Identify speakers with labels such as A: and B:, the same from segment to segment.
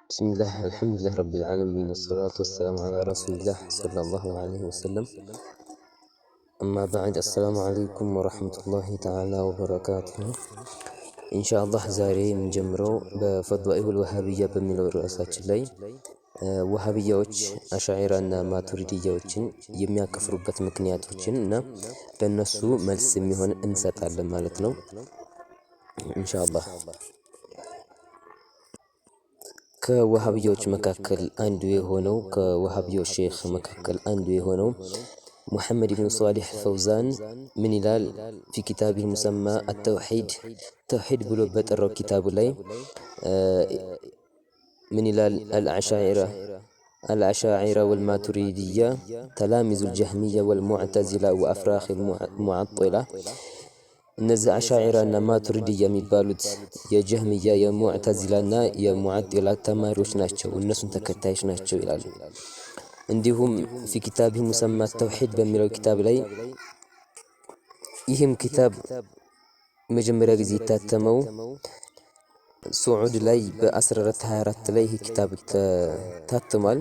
A: بسم الله الحمد لله رب العالمين والصلاة والسلام على رسول الله صلى الله عليه وسلم. أما بعد السلام عليكم ورحمة الله تعالى وبركاته. إن شاء الله زاري من جمرو بفضائل الوهابية بميلو رؤسات الليل وهابيوች አሻዒራና ማቱሪዲያዎችን የሚያከፍሩበት ምክንያቶችን እና ለነሱ መልስ የሚሆን እንሰጣለን ማለት ነው ኢንሻአላህ። ከወሃቢዮች መካከል አንዱ የሆነው محمد بن صالح فوزان من إلال في كتابه المسمى التوحيد توحيد بلو بتر كتاب لي من إلال الأشاعرة والماتريدية تلامذ الجهمية والمعتزلة وأفراخ المعطلة እነዚህ አሻዒራና ማቱሪዲያ የሚባሉት የጀህሚያ የሙዕተዚላና የሙዓጢላ ተማሪዎች ናቸው እነሱን ተከታዮች ናቸው ይላሉ። እንዲሁም في كتابه مسمى التوحيد በሚለው ኪታብ ላይ ይህም ኪታብ መጀመሪያ ጊዜ የታተመው ሱዑድ ላይ በ1424 ላይ ይህ ኪታብ ታትሟል።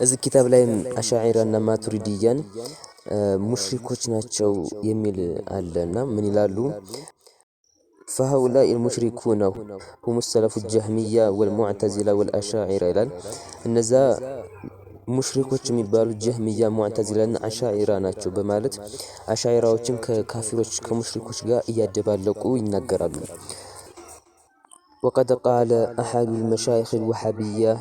A: እዚህ ኪታብ ላይ አሻዒራና ማቱሪዲያን ሙሽሪኮች ናቸው የሚል አለና ምን ይላሉ? فهؤلاء المشركون هم السلف الجهمية والمعتزلة والأشاعرة ይላል። እነዛ ሙሽሪኮች የሚባሉ ጀህሚያ ሙዕተዚላና አሻዒራ ናቸው በማለት አሻዒራዎችን ከካፊሮች ከሙሽሪኮች ጋር እያደባለቁ ይናገራሉ። وقد قال أحد المشايخ الوهابية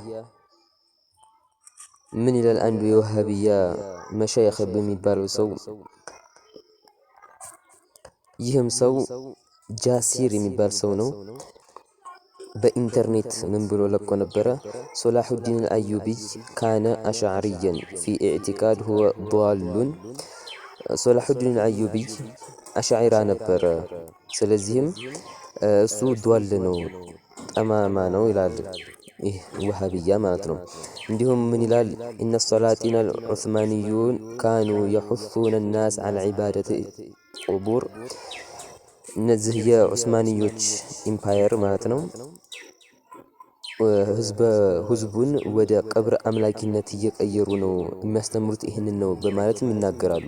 A: من إلى الآن بوهابية مشايخ بميبالو سو يهم سو جاسير ميبال سو نو بإنترنت من بلو لكو نبرا صلاح الدين الأيوبي كان أشعريا في اعتقاد هو ضال. صلاح الدين الأيوبي أشعرا نبرا سلزهم سو ضال نو أماما نو إلى وهابية مالتنا. عندهم من إلال إن السلاطين العثمانيون كانوا يحثون الناس على عبادة القبور. እነዚህ የዑስማንዮች ኢምፓየር ማለት ነው ህዝቡን ወደ ቀብር አምላኪነት እየቀየሩ ነው የሚያስተምሩት ይህንን ነው በማለትም ይናገራሉ።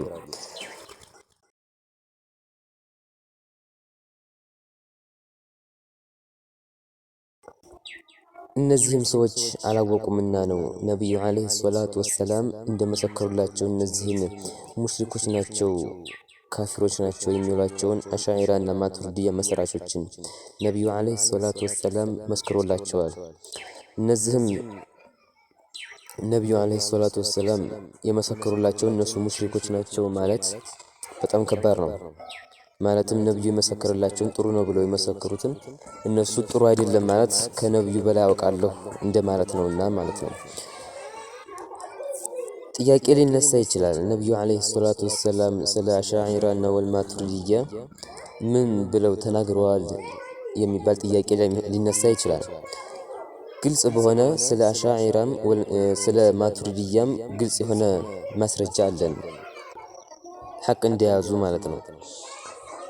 A: እነዚህም ሰዎች አላወቁምና ነው ነብዩ አለይሂ ሰላቱ ወሰላም እንደመሰከሩላቸው እነዚህን ሙሽሪኮች ናቸው ካፊሮች ናቸው የሚሏቸውን አሻዒራና ማቱሪዲያ መስራቾችን ነብዩ አለይሂ ሰላቱ ወሰላም መስክሮላቸዋል። እነዚህም ነብዩ አለይሂ ሰላቱ ወሰላም የመሰከሩላቸው እነሱ ሙሽሪኮች ናቸው ማለት በጣም ከባድ ነው። ማለትም ነብዩ የመሰከረላቸውን ጥሩ ነው ብለው የመሰከሩትን እነሱ ጥሩ አይደለም ማለት ከነብዩ በላይ አውቃለሁ እንደማለት ነውና ማለት ነው። ጥያቄ ሊነሳ ይችላል። ነብዩ አለይሂ ሰላቱ ወሰላም ስለ አሻዒራና ወልማቱሪዲያ ምን ብለው ተናግረዋል የሚባል ጥያቄ ሊነሳ ይችላል። ግልጽ በሆነ ስለ አሻዒራም ስለ ማቱሪዲያም ግልጽ የሆነ ማስረጃ አለን ሐቅ እንደያዙ ማለት ነው።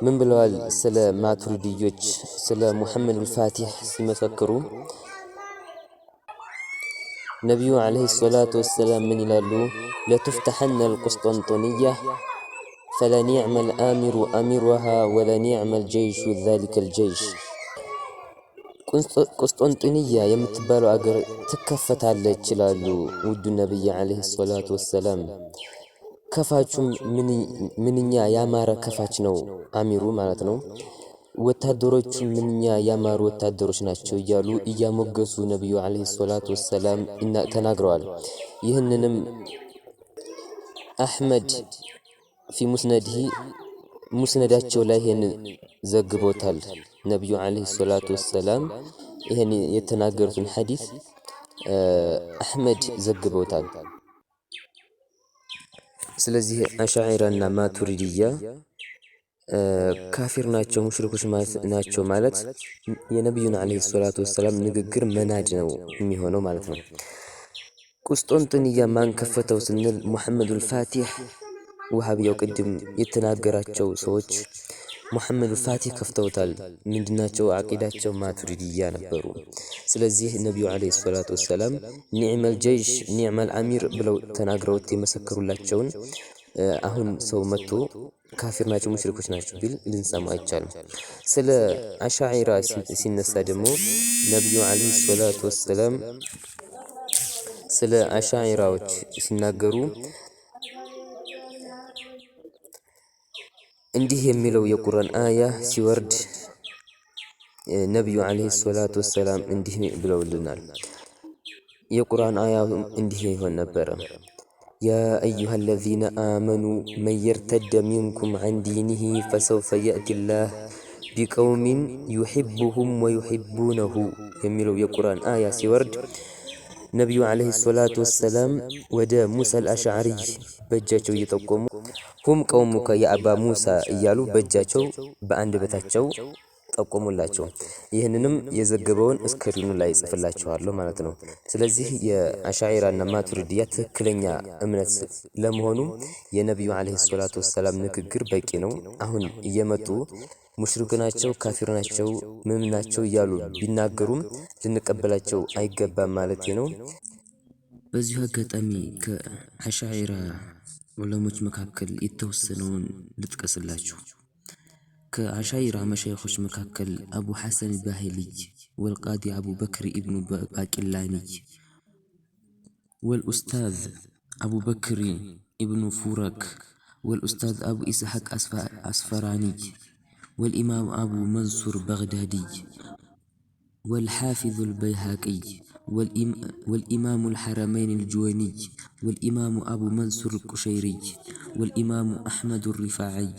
A: ምን ብለዋል? ስለ ማቱሪዲዮች ስለ ሙሐመድ አልፋቲህ ሲመሰክሩ ነብዩ አለይሂ ሰላቱ ወሰላም ምን ይላሉ? ለትፍተሐነ القسطنطينية فلنعم الآمر أميرها ولنعم الجيش ذلك الجيش. ቁስጦንጥንያ የምትባለው አገር ትከፈታለች ይላሉ ውዱ ነብይ አለይሂ ሰላቱ ወሰላም። ከፋቹም ምንኛ ያማረ ከፋች ነው አሚሩ ማለት ነው። ወታደሮቹ ምንኛ ያማሩ ወታደሮች ናቸው እያሉ እያሞገሱ ነብዩ አለይሂ ሰላቱ ወሰላም ተናግረዋል። ይህንንም አህመድ في مسنده ሙስነዳቸው ላይ ይሄን ዘግቦታል። ነብዩ አለይሂ ሰላቱ ወሰላም ይሄን የተናገሩትን ሐዲስ አህመድ ዘግቦታል። ስለዚህ አሻዒራና ማቱሪዲያ ካፊር ናቸው ሙሽሪኮች ናቸው ማለት የነብዩን አለይሂ ሰላቱ ወሰላም ንግግር መናድ ነው የሚሆነው ማለት ነው። ቁስጦንጥንያ ማን ከፈተው ስንል ሙሐመድ አልፋቲህ ወሃቢያው ቅድም የተናገራቸው ሰዎች ሙሐመድ ፋቲህ ከፍተውታል። ምንድናቸው? አቂዳቸው ማቱሪዲያ ነበሩ። ስለዚህ ነቢዩ ዓለይሂ ሰላቱ ወሰላም ኒዕመል ጀይሽ ኒዕመል አሚር ብለው ተናግረውት የመሰከሩላቸውን አሁን ሰው መጥቶ ካፊር ናቸው ሙሽሪኮች ናቸው ቢል ልንሰማ አይቻልም። ስለ አሻዒራ ሲነሳ ደግሞ ነቢዩ ዓለይሂ ሰላቱ ወሰላም ስለ አሻዒራዎች ሲናገሩ እንዲህ የሚለው የቁርአን አያ ሲወርድ ነቢዩ ዓለይሂ ሰላቱ ወሰላም እንዲህ ብለውልናል። የቁርአን አያ እንዲህ ይሆን ነበረ። ያ አዩሃ አለዚነ አመኑ መን የርተደ ሚንኩም ዐን ዲኒሂ ፈሰውፈ የእቲላህ ቢቀውሚን ዩሒቡሁም ወዩሒቡነሁ የሚለው የቁርአን አያ ሲወርድ ነቢዩ ዓለይሂ ሰላቱ ወሰላም ወደ ሙሳ አልአሽዓሪይ በእጃቸው እየጠቆሙ ሁም ቀውሙከ የአባ ሙሳ እያሉ በእጃቸው በአንደበታቸው ጠቆሙላቸው። ይህንንም የዘገበውን እስክሪኑ ላይ ጽፍላችኋለሁ ማለት ነው። ስለዚህ የአሻዒራና ማቱሪዲያ ትክክለኛ እምነት ለመሆኑ የነቢዩ ዓለይሂ ሰላቱ ወሰላም ንግግር በቂ ነው። አሁን እየመጡ ሙሽሪክ ናቸው፣ ካፊር ናቸው፣ ምን ናቸው እያሉ ቢናገሩም ልንቀበላቸው አይገባም ማለት ነው። በዚሁ አጋጣሚ ከአሻዒራ ዑለሞች መካከል የተወሰነውን ልጥቀስላችሁ። ከአሻዒራ መሻይኾች መካከል አቡ ሐሰን ባሂልይ ወልቃዲ አቡ በክር ኢብኑ ባቂላኒይ ወልኡስታዝ አቡ በክር ኢብኑ ፉረክ ወልኡስታዝ አቡ ኢስሐቅ አስፈራኒይ والإمام أبو منصور بغدادي والحافظ البيهقي والإمام الحرمين الجويني والإمام أبو منصور القشيري والإمام أحمد الرفاعي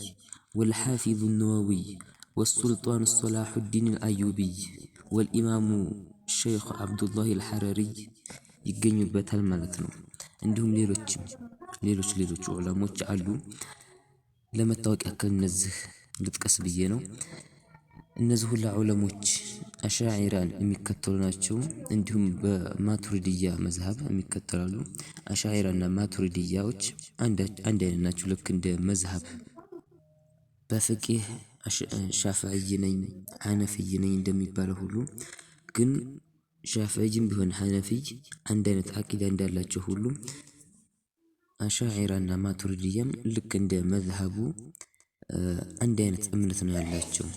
A: والحافظ النووي والسلطان صلاح الدين الأيوبي والإمام الشيخ عبد الله الحرري يገኙበታል ማለት ነው። እንዲሁም ሌሎች ዑለሞች አሉ። ለመታወቅ ያክል እነዚህ ልጥቀስ ብዬ ነው። እነዚህ ሁላ ዑለሞች አሻዒራን የሚከተሉ ናቸው። እንዲሁም በማቱሪዲያ መዝሀብ የሚከተላሉ። አሻዒራና ማቱሪዲያዎች አንድ አይነት ናቸው። ልክ እንደ መዝሀብ በፍቂህ ሻፍዕይ ነኝ ሐነፊይ ነኝ እንደሚባለው ሁሉ ግን ሻፍዕይም ቢሆን ሐነፊይ አንድ አይነት አቂዳ እንዳላቸው ሁሉ አሻዒራና ማቱሪዲያም ልክ እንደ መዝሀቡ አንድ አይነት እምነት ነው ያላቸው።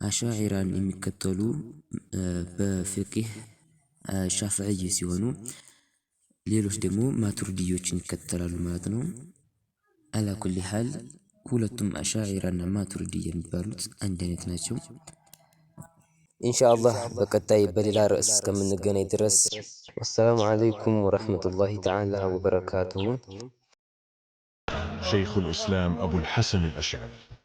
A: አሻዒራን የሚከተሉ በፍቂህ ሻፍዕይ ሲሆኑ ሌሎች ደግሞ ማቱሪዲዮችን ይከተላሉ ማለት ነው። አላ ኩሊ ሐል ሁለቱም አሻዒራና ማቱሪዲያ የሚባሉት አንድ አይነት ናቸው። ኢንሻአላህ በቀጣይ በሌላ ርዕስ እስከምንገናኝ ድረስ ወሰላሙ አለይኩም ወረሕመቱላሂ ተዓላ ወበረካቱሁ።
B: شيخ الإسلام أبو الحسن الأشعري